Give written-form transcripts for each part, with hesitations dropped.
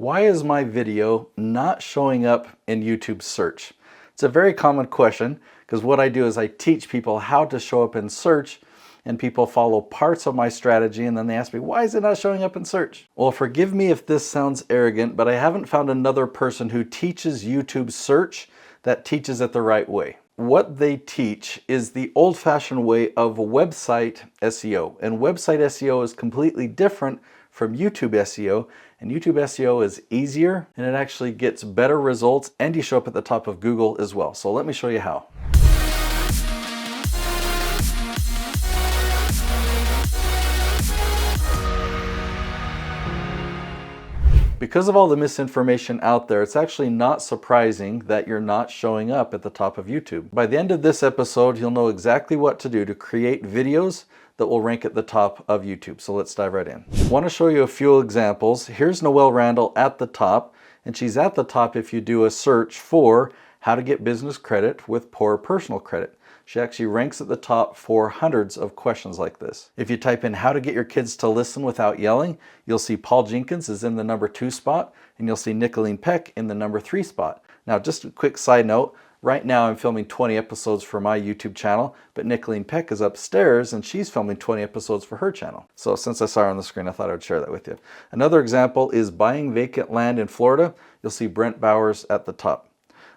Why is my video not showing up in YouTube search? It's a very common question because what I do is I teach people how to show up in search, and people follow parts of my strategy and then they ask me, why is it not showing up in search? Well, forgive me if this sounds arrogant, but I haven't found another person who teaches YouTube search that teaches it the right way. What they teach is the old-fashioned way of website SEO, and website SEO is completely different from YouTube SEO, and YouTube SEO is easier and it actually gets better results and you show up at the top of Google as well. So let me show you how. Because of all the misinformation out there, it's actually not surprising that you're not showing up at the top of YouTube. By the end of this episode, you'll know exactly what to do to create videos that will rank at the top of YouTube. So let's dive right in. I want to show you a few examples. Here's Noelle Randall at the top, and she's at the top if you do a search for how to get business credit with poor personal credit. She actually ranks at the top for hundreds of questions like this. If you type in how to get your kids to listen without yelling, you'll see Paul Jenkins is in the number 2 spot, and you'll see Nicolene Peck in the number 3 spot. Now, just a quick side note, right now I'm filming 20 episodes for my YouTube channel, but Nicolene Peck is upstairs and she's filming 20 episodes for her channel. So since I saw her on the screen, I thought I would share that with you. Another example is buying vacant land in Florida. You'll see Brent Bowers at the top.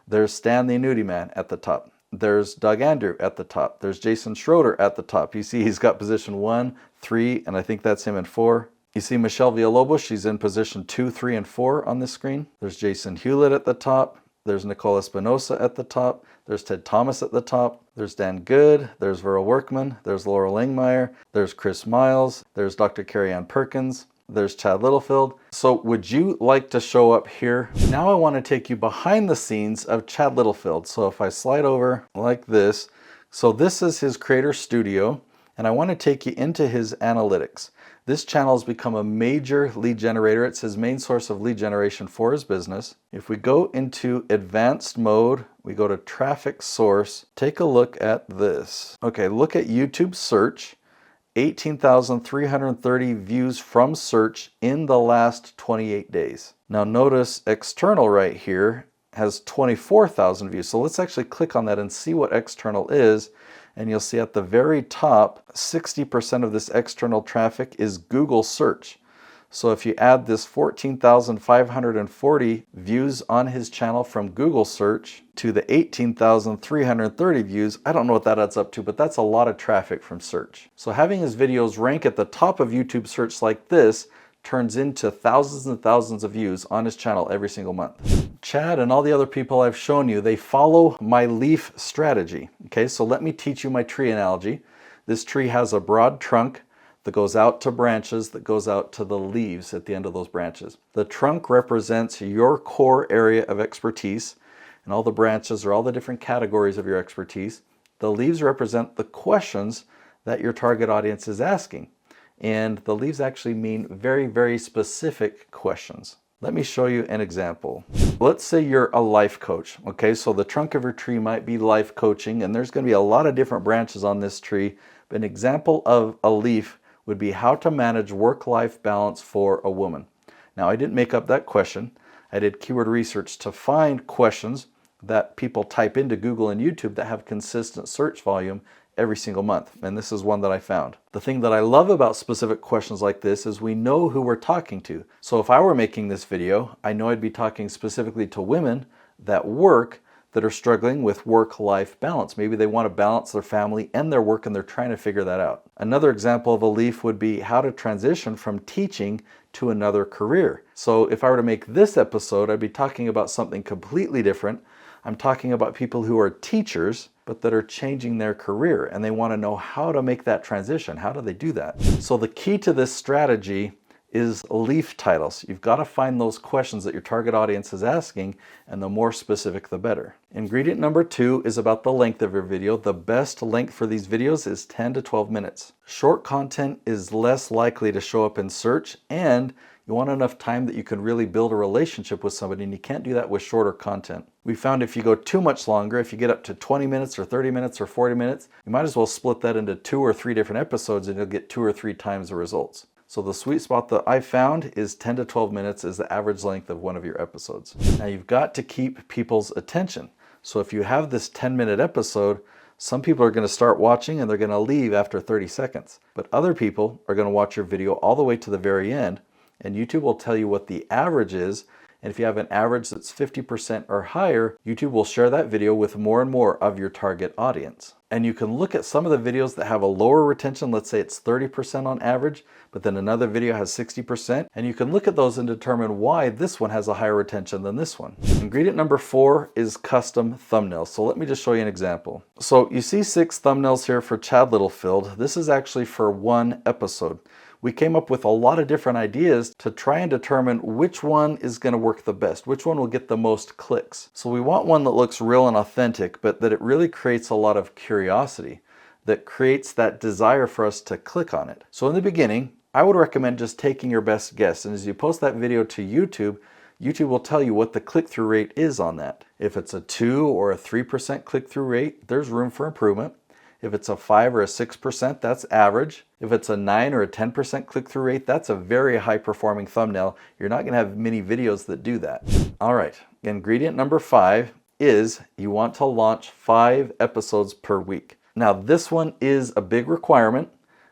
There's Stan the Annuity Man at the top. There's Doug Andrew at the top. There's Jason Schroeder at the top. You see he's got position 1, 3, and I think that's him in 4. You see Michelle Villalobos, she's in position 2, 3, and 4 on this screen. There's Jason Hewlett at the top. There's Nicole Espinosa at the top. There's Ted Thomas at the top. There's Dan Good. There's Vera Workman. There's Laura Langmeyer. There's Chris Miles. There's Dr. Carrie Ann Perkins. There's Chad Littlefield. So would you like to show up here? Now I want to take you behind the scenes of Chad Littlefield. So if I slide over like this, so this is his creator studio, and I want to take you into his analytics. This channel has become a major lead generator. It's his main source of lead generation for his business. If we go into advanced mode, we go to traffic source, take a look at this. Okay, look at YouTube search. 18,330 views from search in the last 28 days. Now notice external right here has 24,000 views. So let's actually click on that and see what external is. And you'll see at the very top, 60% of this external traffic is Google search. So if you add this 14,540 views on his channel from Google search to the 18,330 views, I don't know what that adds up to, but that's a lot of traffic from search. So having his videos rank at the top of YouTube search like this turns into thousands and thousands of views on his channel every single month. Chad and all the other people I've shown you, they follow my leaf strategy. Okay, so let me teach you my tree analogy. This tree has a broad trunk that goes out to branches, that goes out to the leaves at the end of those branches. The trunk represents your core area of expertise, and all the branches are all the different categories of your expertise. The leaves represent the questions that your target audience is asking. And the leaves actually mean very, very specific questions. Let me show you an example. Let's say you're a life coach. Okay, so the trunk of your tree might be life coaching, and there's going to be a lot of different branches on this tree. But an example of a leaf would be how to manage work-life balance for a woman. Now, I didn't make up that question. I did keyword research to find questions that people type into Google and YouTube that have consistent search volume every single month, and this is one that I found. The thing that I love about specific questions like this is we know who we're talking to. So if I were making this video, I know I'd be talking specifically to women that work, that are struggling with work-life balance. Maybe they want to balance their family and their work and they're trying to figure that out. Another example of a leaf would be how to transition from teaching to another career. So if I were to make this episode, I'd be talking about something completely different. I'm talking about people who are teachers, but that are changing their career and they want to know how to make that transition. How do they do that? So the key to this strategy is leaf titles. You've got to find those questions that your target audience is asking, and the more specific, the better. Ingredient number 2 is about the length of your video. The best length for these videos is 10 to 12 minutes. Short content is less likely to show up in search, and you want enough time that you can really build a relationship with somebody, and you can't do that with shorter content. We found if you go too much longer, if you get up to 20 minutes or 30 minutes or 40 minutes, you might as well split that into 2 or 3 different episodes and you'll get 2 or 3 times the results. So the sweet spot that I found is 10 to 12 minutes is the average length of one of your episodes. Now you've got to keep people's attention. So if you have this 10-minute episode, some people are going to start watching and they're going to leave after 30 seconds. But other people are going to watch your video all the way to the very end, and YouTube will tell you what the average is. And if you have an average that's 50% or higher, YouTube will share that video with more and more of your target audience. And you can look at some of the videos that have a lower retention, let's say it's 30% on average, but then another video has 60%, and you can look at those and determine why this one has a higher retention than this one. Ingredient number 4 is custom thumbnails. So let me just show you an example. So you see 6 thumbnails here for Chad Littlefield. This is actually for one episode. We came up with a lot of different ideas to try and determine which one is going to work the best, which one will get the most clicks. So we want one that looks real and authentic, but that it really creates a lot of curiosity, that creates that desire for us to click on it. So in the beginning, I would recommend just taking your best guess. And as you post that video to YouTube, YouTube will tell you what the click-through rate is on that. If it's a 2 or a 3% click-through rate, there's room for improvement. If it's a 5 or a 6%, that's average. If it's a 9 or a 10% click-through rate, that's a very high-performing thumbnail. You're not going to have many videos that do that. All right, ingredient number 5 is you want to launch 5 episodes per week. Now, this one is a big requirement,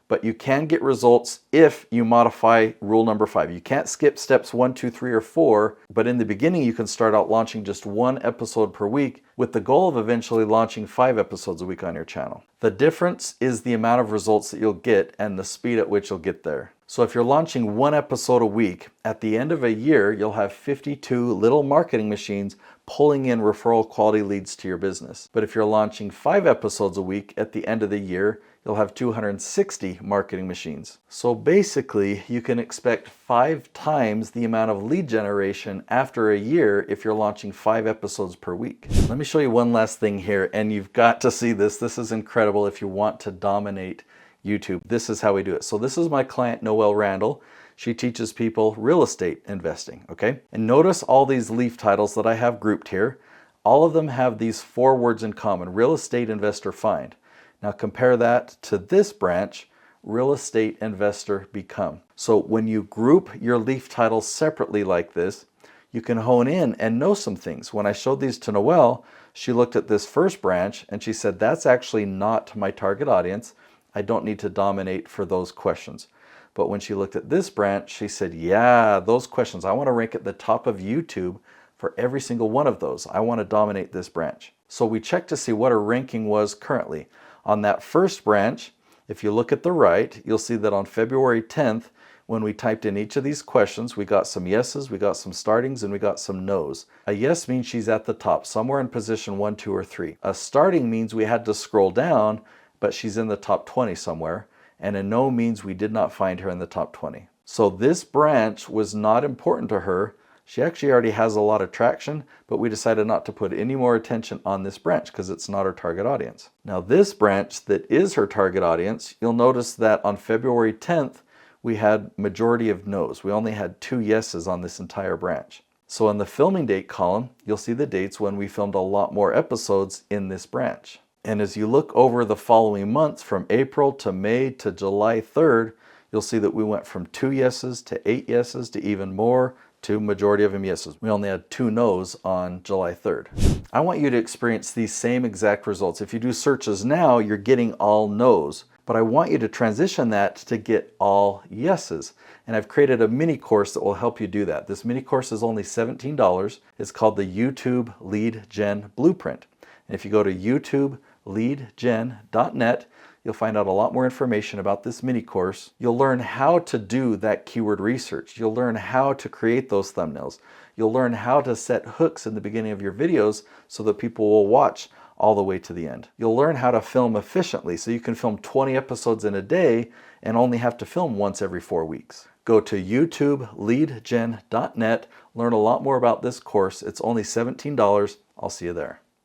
but you can get results if you modify rule number 5. You can't skip steps 1, 2, 3, or 4, but in the beginning you can start out launching just 1 episode per week with the goal of eventually launching 5 episodes a week on your channel. The difference is the amount of results that you'll get and the speed at which you'll get there. So if you're launching 1 episode a week, at the end of a year, you'll have 52 little marketing machines pulling in referral quality leads to your business. But if you're launching 5 episodes a week, at the end of the year, you'll have 260 marketing machines. So basically, you can expect 5 times the amount of lead generation after a year if you're launching 5 episodes per week. Let me show you one last thing here, and you've got to see this. This is incredible if you want to dominate YouTube. This is how we do it. So this is my client, Noelle Randall. She teaches people real estate investing, okay? And notice all these leaf titles that I have grouped here. All of them have these 4 words in common: real estate investor find. Now compare that to this branch, real estate investor become. So when you group your leaf titles separately like this, you can hone in and know some things. When I showed these to Noelle, she looked at this first branch and she said, that's actually not my target audience. I don't need to dominate for those questions. But when she looked at this branch, she said, yeah, those questions, I want to rank at the top of YouTube for every single one of those. I want to dominate this branch. So we checked to see what her ranking was currently. On that first branch, if you look at the right, you'll see that on February 10th, when we typed in each of these questions, we got some yeses, we got some startings, and we got some nos. A yes means she's at the top, somewhere in position 1, 2, or 3. A starting means we had to scroll down, but she's in the top 20 somewhere. And a no means we did not find her in the top 20. So this branch was not important to her. She actually already has a lot of traction, but we decided not to put any more attention on this branch because it's not her target audience. Now this branch that is her target audience, you'll notice that on February 10th, we had majority of no's. We only had 2 yeses on this entire branch. So in the filming date column, you'll see the dates when we filmed a lot more episodes in this branch. And as you look over the following months from April to May to July 3rd, you'll see that we went from 2 yeses to 8 yeses to even more to majority of them yeses. We only had 2 no's on July 3rd. I want you to experience these same exact results. If you do searches now, you're getting all no's, but I want you to transition that to get all yeses. And I've created a mini course that will help you do that. This mini course is only $17. It's called the YouTube Lead Gen Blueprint. And if you go to YouTubeLeadGen.net, you'll find out a lot more information about this mini course. You'll learn how to do that keyword research. You'll learn how to create those thumbnails. You'll learn how to set hooks in the beginning of your videos so that people will watch all the way to the end. You'll learn how to film efficiently so you can film 20 episodes in a day and only have to film once every 4 weeks. Go to YouTubeLeadGen.net, learn a lot more about this course. It's only $17. I'll see you there.